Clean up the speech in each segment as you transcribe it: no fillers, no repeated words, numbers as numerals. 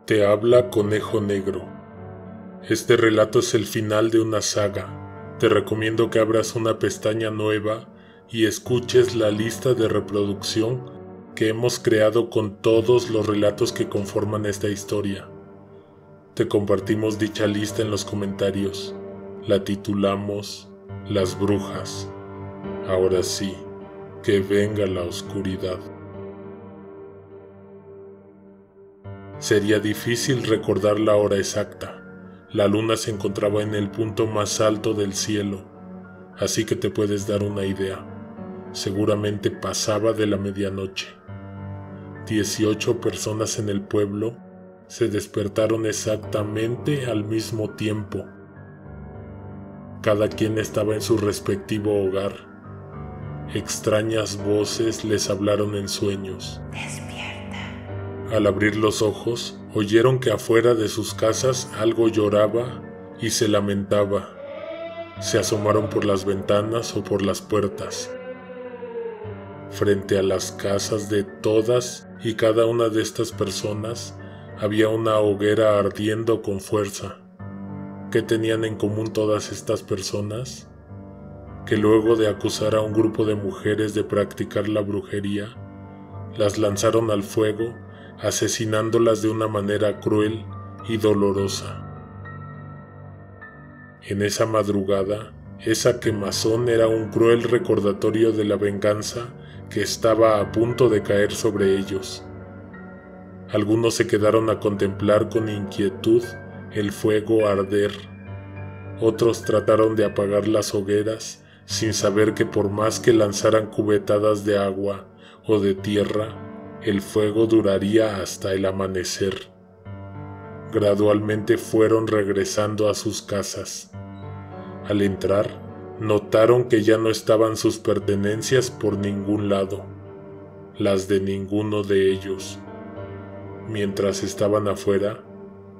Te habla Conejo Negro. Este relato es el final de una saga. Te recomiendo que abras una pestaña nueva y escuches la lista de reproducción que hemos creado con todos los relatos que conforman esta historia. Te compartimos dicha lista en los comentarios. La titulamos Las Brujas. Ahora sí, que venga la oscuridad. Sería difícil recordar la hora exacta. La luna se encontraba en el punto más alto del cielo, así que te puedes dar una idea. Seguramente pasaba de la medianoche. 18 personas en el pueblo se despertaron exactamente al mismo tiempo. Cada quien estaba en su respectivo hogar. Extrañas voces les hablaron en sueños. Al abrir los ojos, oyeron que afuera de sus casas algo lloraba y se lamentaba. Se asomaron por las ventanas o por las puertas. Frente a las casas de todas y cada una de estas personas había una hoguera ardiendo con fuerza. ¿Qué tenían en común todas estas personas? Que luego de acusar a un grupo de mujeres de practicar la brujería, las lanzaron al fuego, asesinándolas de una manera cruel y dolorosa. En esa madrugada, esa quemazón era un cruel recordatorio de la venganza que estaba a punto de caer sobre ellos. Algunos se quedaron a contemplar con inquietud el fuego arder. Otros trataron de apagar las hogueras sin saber que por más que lanzaran cubetadas de agua o de tierra, el fuego duraría hasta el amanecer. Gradualmente fueron regresando a sus casas. Al entrar, notaron que ya no estaban sus pertenencias por ningún lado, las de ninguno de ellos. Mientras estaban afuera,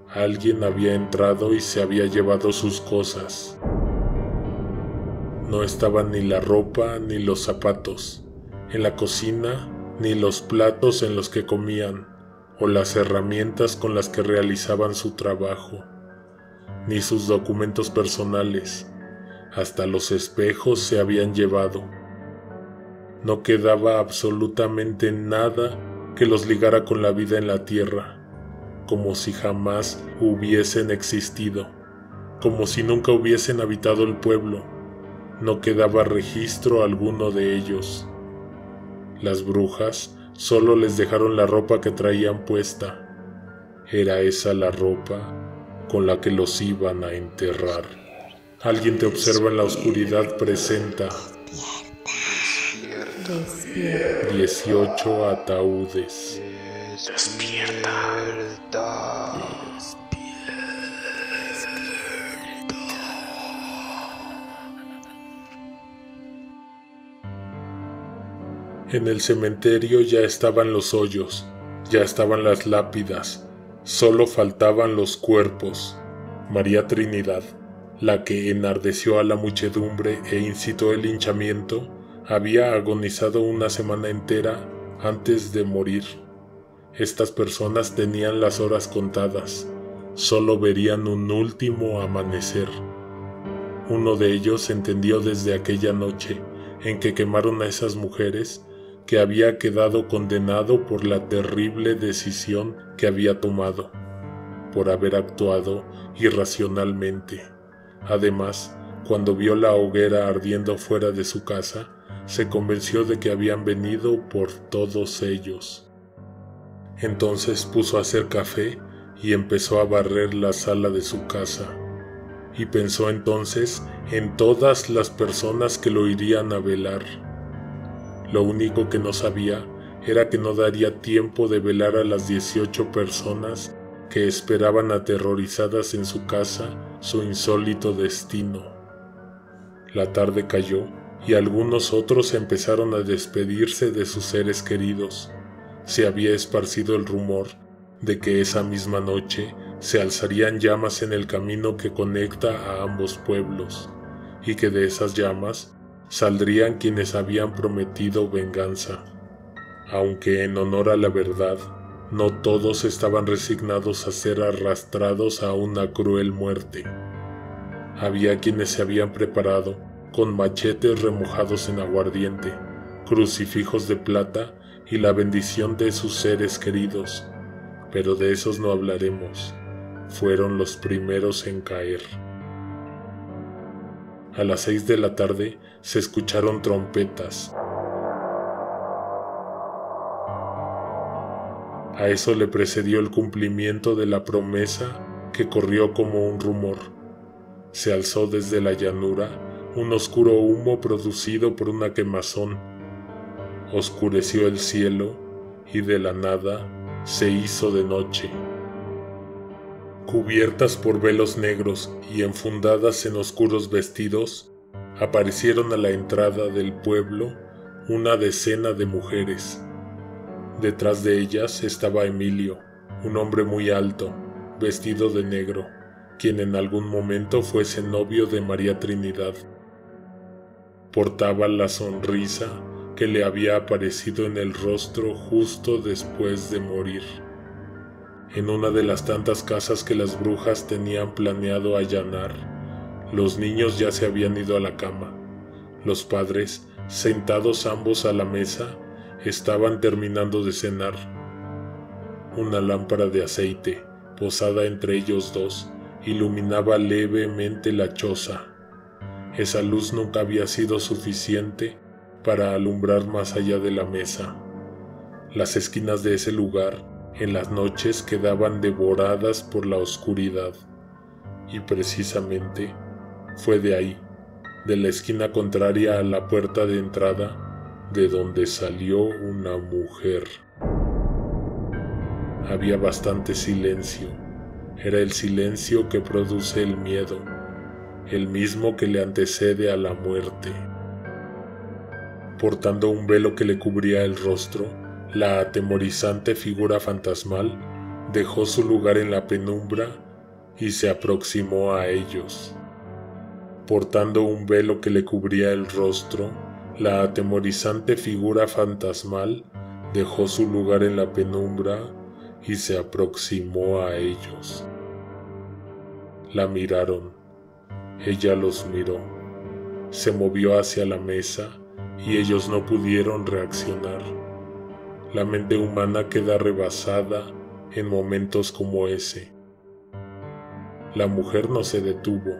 alguien había entrado y se había llevado sus cosas. No estaban ni la ropa ni los zapatos. En la cocina, ni los platos en los que comían, o las herramientas con las que realizaban su trabajo, ni sus documentos personales. Hasta los espejos se habían llevado. No quedaba absolutamente nada que los ligara con la vida en la tierra, como si jamás hubiesen existido, como si nunca hubiesen habitado el pueblo. No quedaba registro alguno de ellos. Las brujas solo les dejaron la ropa que traían puesta. Era esa la ropa con la que los iban a enterrar. Alguien te observa en la oscuridad, presenta 18 ataúdes. Despierta. En el cementerio ya estaban los hoyos, ya estaban las lápidas, solo faltaban los cuerpos. María Trinidad, la que enardeció a la muchedumbre e incitó el linchamiento, había agonizado una semana entera antes de morir. Estas personas tenían las horas contadas, solo verían un último amanecer. Uno de ellos entendió desde aquella noche en que quemaron a esas mujeres que había quedado condenado por la terrible decisión que había tomado, por haber actuado irracionalmente. Además, cuando vio la hoguera ardiendo fuera de su casa, se convenció de que habían venido por todos ellos. Entonces puso a hacer café y empezó a barrer la sala de su casa. Y pensó entonces en todas las personas que lo irían a velar. Lo único que no sabía era que no daría tiempo de velar a las 18 personas que esperaban aterrorizadas en su casa su insólito destino. La tarde cayó y algunos otros empezaron a despedirse de sus seres queridos. Se había esparcido el rumor de que esa misma noche se alzarían llamas en el camino que conecta a ambos pueblos, y que de esas llamas saldrían quienes habían prometido venganza. Aunque en honor a la verdad, No todos estaban resignados a ser arrastrados a una cruel muerte. Había quienes se habían preparado con machetes remojados en aguardiente, crucifijos de plata y la bendición de sus seres queridos, pero de esos no hablaremos. Fueron los primeros en caer. A las 6 de la tarde se escucharon trompetas. A eso le precedió el cumplimiento de la promesa que corrió como un rumor. Se alzó desde la llanura un oscuro humo producido por una quemazón. Oscureció el cielo y de la nada se hizo de noche. Cubiertas por velos negros y enfundadas en oscuros vestidos, aparecieron a la entrada del pueblo una decena de mujeres. Detrás de ellas estaba Emilio, un hombre muy alto, vestido de negro, quien en algún momento fuese novio de María Trinidad. Portaba la sonrisa que le había aparecido en el rostro justo después de morir. En una de las tantas casas que las brujas tenían planeado allanar, los niños ya se habían ido a la cama. Los padres, sentados ambos a la mesa, estaban terminando de cenar. Una lámpara de aceite, posada entre ellos dos, iluminaba levemente la choza. Esa luz nunca había sido suficiente para alumbrar más allá de la mesa. Las esquinas de ese lugar en las noches quedaban devoradas por la oscuridad, y precisamente fue de ahí, de la esquina contraria a la puerta de entrada, de donde salió una mujer. Había bastante silencio. Era el silencio que produce el miedo, el mismo que le antecede a la muerte. Portando un velo que le cubría el rostro, la atemorizante figura fantasmal dejó su lugar en la penumbra y se aproximó a ellos. Portando un velo que le cubría el rostro, la atemorizante figura fantasmal dejó su lugar en la penumbra y se aproximó a ellos. La miraron. Ella los miró. Se movió hacia la mesa y ellos no pudieron reaccionar. La mente humana queda rebasada en momentos como ese. La mujer no se detuvo,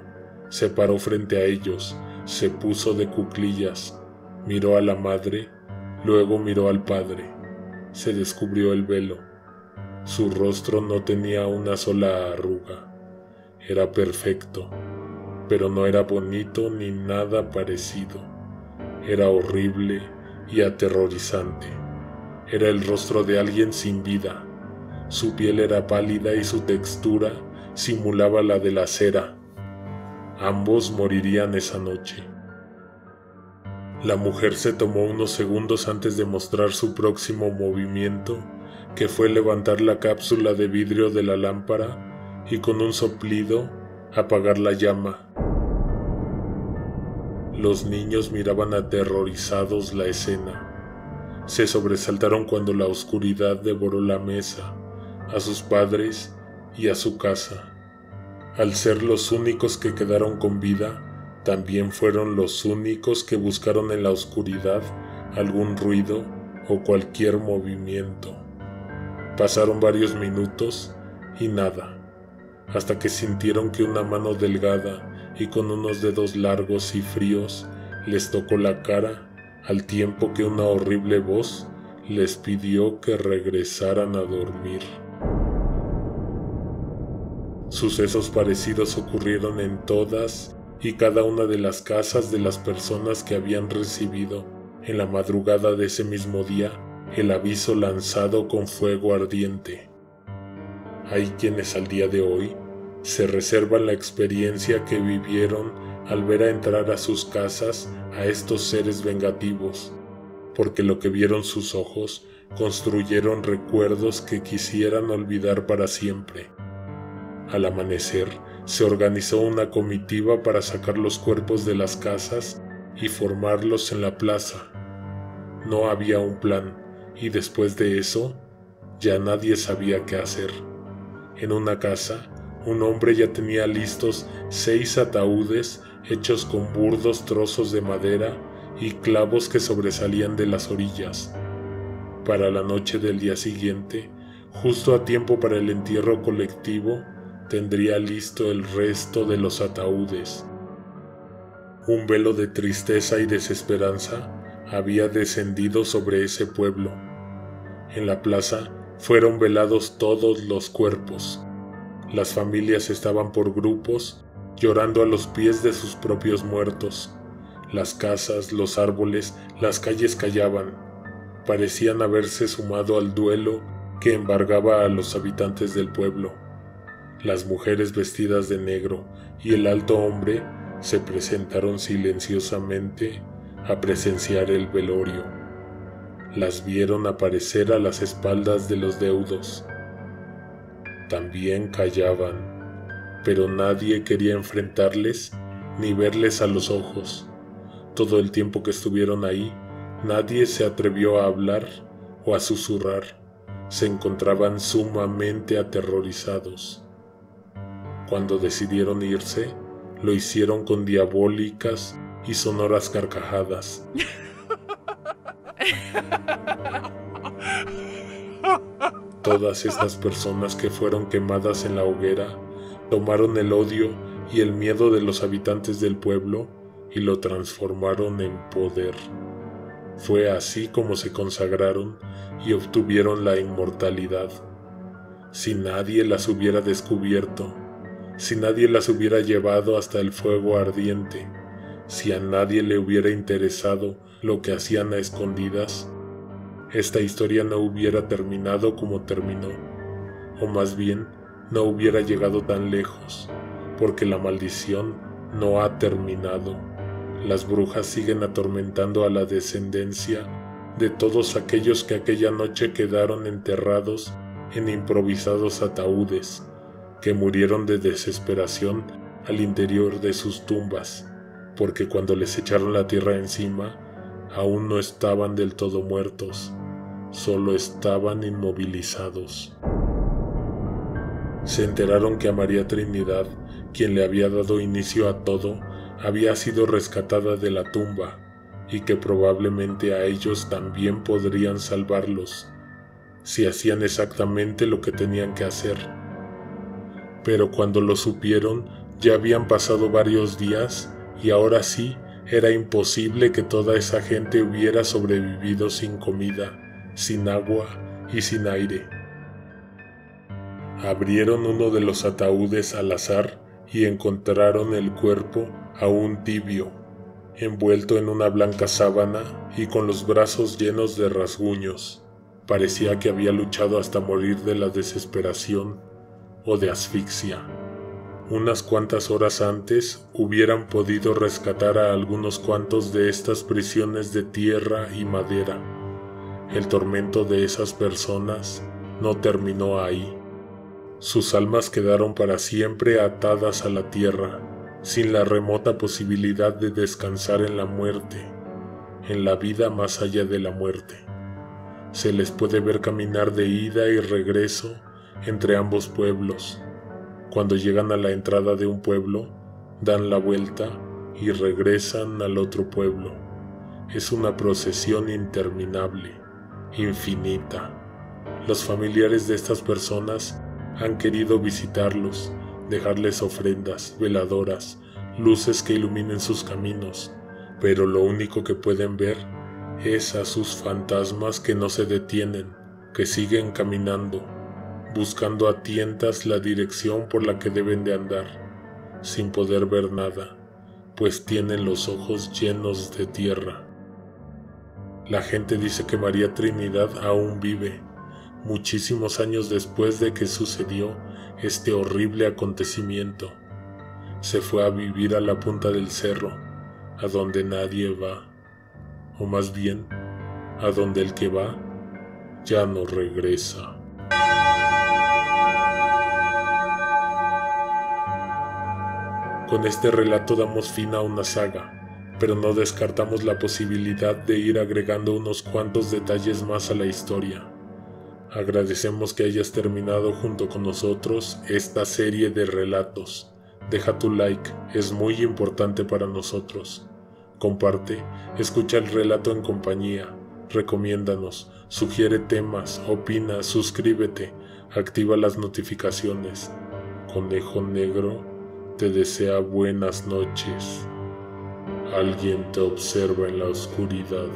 se paró frente a ellos, se puso de cuclillas, miró a la madre, luego miró al padre. Se descubrió el velo. Su rostro no tenía una sola arruga. Era perfecto, pero no era bonito ni nada parecido. Era horrible y aterrorizante. Era el rostro de alguien sin vida. Su piel era pálida y su textura simulaba la de la cera. Ambos morirían esa noche. La mujer se tomó unos segundos antes de mostrar su próximo movimiento, que fue levantar la cápsula de vidrio de la lámpara y con un soplido apagar la llama. Los niños miraban aterrorizados la escena. Se sobresaltaron cuando la oscuridad devoró la mesa, a sus padres y a su casa. Al ser los únicos que quedaron con vida, también fueron los únicos que buscaron en la oscuridad algún ruido o cualquier movimiento. Pasaron varios minutos y nada, hasta que sintieron que una mano delgada y con unos dedos largos y fríos les tocó la cara, al tiempo que una horrible voz les pidió que regresaran a dormir. Sucesos parecidos ocurrieron en todas y cada una de las casas de las personas que habían recibido en la madrugada de ese mismo día el aviso lanzado con fuego ardiente. Hay quienes al día de hoy se reservan la experiencia que vivieron al ver a entrar a sus casas a estos seres vengativos, porque lo que vieron sus ojos construyeron recuerdos que quisieran olvidar para siempre. Al amanecer, se organizó una comitiva para sacar los cuerpos de las casas y formarlos en la plaza. No había un plan, y después de eso, Ya nadie sabía qué hacer. En una casa, un hombre ya tenía listos 6 ataúdes hechos con burdos trozos de madera y clavos que sobresalían de las orillas. Para la noche del día siguiente, justo a tiempo para el entierro colectivo, tendría listo el resto de los ataúdes. Un velo de tristeza y desesperanza había descendido sobre ese pueblo. En la plaza fueron velados todos los cuerpos. Las familias estaban por grupos, llorando a los pies de sus propios muertos. Las casas, los árboles, las calles callaban. Parecían haberse sumado al duelo que embargaba a los habitantes del pueblo. Las mujeres vestidas de negro y el alto hombre se presentaron silenciosamente a presenciar el velorio. Las vieron aparecer a las espaldas de los deudos. También callaban, pero nadie quería enfrentarles ni verles a los ojos. Todo el tiempo que estuvieron ahí, nadie se atrevió a hablar o a susurrar. Se encontraban sumamente aterrorizados. Cuando decidieron irse, lo hicieron con diabólicas y sonoras carcajadas. Todas estas personas que fueron quemadas en la hoguera tomaron el odio y el miedo de los habitantes del pueblo y lo transformaron en poder. Fue así como se consagraron y obtuvieron la inmortalidad. Si nadie las hubiera descubierto, si nadie las hubiera llevado hasta el fuego ardiente, si a nadie le hubiera interesado lo que hacían a escondidas, esta historia no hubiera terminado como terminó, o más bien no hubiera llegado tan lejos, porque la maldición no ha terminado. Las brujas siguen atormentando a la descendencia de todos aquellos que aquella noche quedaron enterrados en improvisados ataúdes, que murieron de desesperación al interior de sus tumbas, porque cuando les echaron la tierra encima, aún no estaban del todo muertos, solo estaban inmovilizados. Se enteraron que a María Trinidad, quien le había dado inicio a todo, había sido rescatada de la tumba, y que probablemente a ellos también podrían salvarlos, si hacían exactamente lo que tenían que hacer. Pero cuando lo supieron, ya habían pasado varios días, y ahora sí, era imposible que toda esa gente hubiera sobrevivido sin comida, sin agua y sin aire. Abrieron uno de los ataúdes al azar y encontraron el cuerpo aún tibio, envuelto en una blanca sábana y con los brazos llenos de rasguños. Parecía que había luchado hasta morir de la desesperación o de asfixia. Unas cuantas horas antes hubieran podido rescatar a algunos cuantos de estas prisiones de tierra y madera. El tormento de esas personas no terminó ahí. Sus almas quedaron para siempre atadas a la tierra, sin la remota posibilidad de descansar en la muerte, en la vida más allá de la muerte. Se les puede ver caminar de ida y regreso entre ambos pueblos. Cuando llegan a la entrada de un pueblo, dan la vuelta y regresan al otro pueblo. Es una procesión interminable, infinita. Los familiares de estas personas han querido visitarlos, dejarles ofrendas, veladoras, luces que iluminen sus caminos, pero lo único que pueden ver es a sus fantasmas que no se detienen, que siguen caminando, buscando a tientas la dirección por la que deben de andar, sin poder ver nada, pues tienen los ojos llenos de tierra. La gente dice que María Trinidad aún vive, muchísimos años después de que sucedió este horrible acontecimiento. Se fue a vivir a la punta del cerro, a donde nadie va, o más bien, a donde el que va ya no regresa. Con este relato damos fin a una saga, pero no descartamos la posibilidad de ir agregando unos cuantos detalles más a la historia. Agradecemos que hayas terminado junto con nosotros esta serie de relatos. Deja tu like, es muy importante para nosotros. Comparte, escucha el relato en compañía, recomiéndanos, sugiere temas, opina, suscríbete, activa las notificaciones. Conejo Negro te desea buenas noches. Alguien te observa en la oscuridad.